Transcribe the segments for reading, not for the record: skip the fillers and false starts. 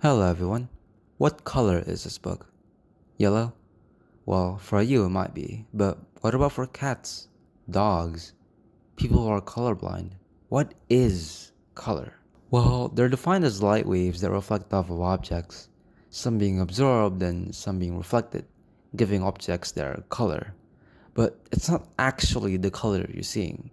Hello everyone. What color is this book? Yellow? Well, for you it might be, but what about for cats, dogs, people who are colorblind? What is color? Well, they're defined as light waves that reflect off of objects, some being absorbed and some being reflected, giving objects their color. But it's not actually the color you're seeing.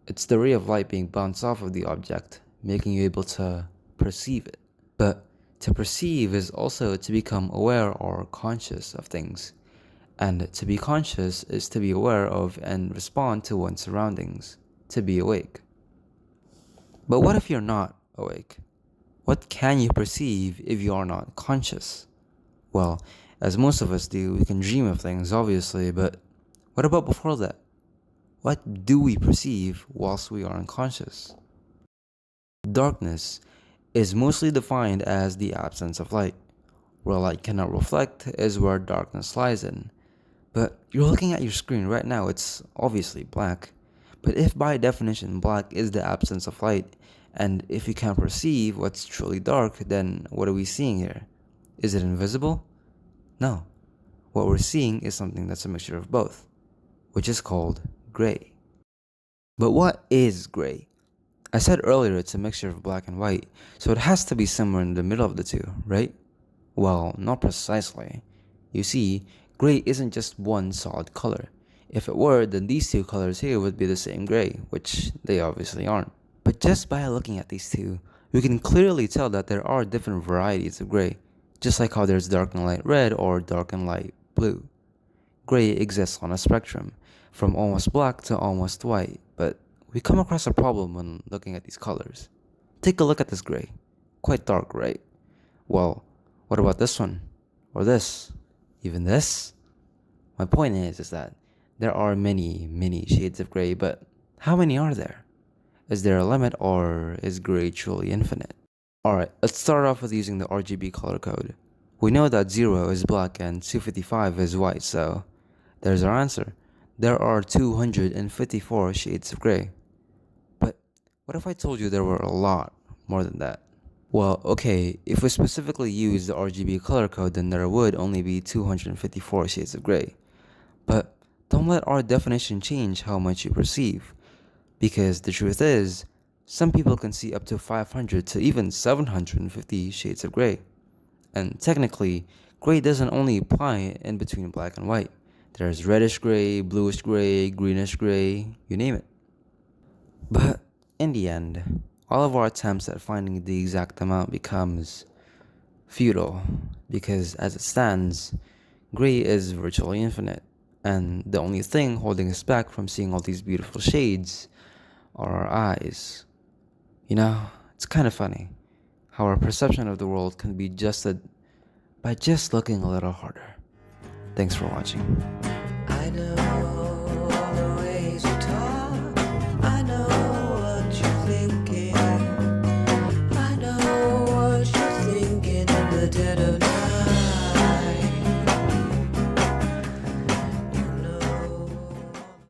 It's the ray of light being bounced off of the object, making you able to perceive it. But to perceive is also to become aware or conscious of things. And to be conscious is to be aware of and respond to one's surroundings, to be awake. But what if you're not awake? What can you perceive if you are not conscious? Well, as most of us do, we can dream of things, obviously, but what about before that? What do we perceive whilst we are unconscious? Darkness is mostly defined as the absence of light. Where light cannot reflect is where darkness lies in. But you're looking at your screen right now, it's obviously black. But if by definition black is the absence of light, and if you can't perceive what's truly dark, then what are we seeing here? Is it invisible? No. What we're seeing is something that's a mixture of both, which is called gray. But what is gray? I said earlier it's a mixture of black and white, so it has to be somewhere in the middle of the two, right? Well, not precisely. You see, gray isn't just one solid color. If it were, then these two colors here would be the same gray, which they obviously aren't. But just by looking at these two, we can clearly tell that there are different varieties of gray, just like how there's dark and light red or dark and light blue. Gray exists on a spectrum, from almost black to almost white, but we come across a problem when looking at these colors. Take a look at this gray. Quite dark, right? Well, what about this one? Or this? Even this? My point is that there are many shades of gray, but how many are there? Is there a limit or is gray truly infinite? Alright, let's start off with using the RGB color code. We know that 0 is black and 255 is white, so there's our answer. There are 254 shades of gray. But what if I told you there were a lot more than that? Well, okay, if we specifically use the RGB color code, then there would only be 254 shades of gray. But don't let our definition change how much you perceive. Because the truth is, some people can see up to 500 to even 750 shades of gray. And technically, gray doesn't only apply in between black and white. There's reddish gray, bluish gray, greenish gray, you name it. But in the end, all of our attempts at finding the exact amount becomes futile, because as it stands, gray is virtually infinite, and the only thing holding us back from seeing all these beautiful shades are our eyes. You know, it's kind of funny how our perception of the world can be adjusted by just looking a little harder. Thanks for watching. I know all the ways you talk.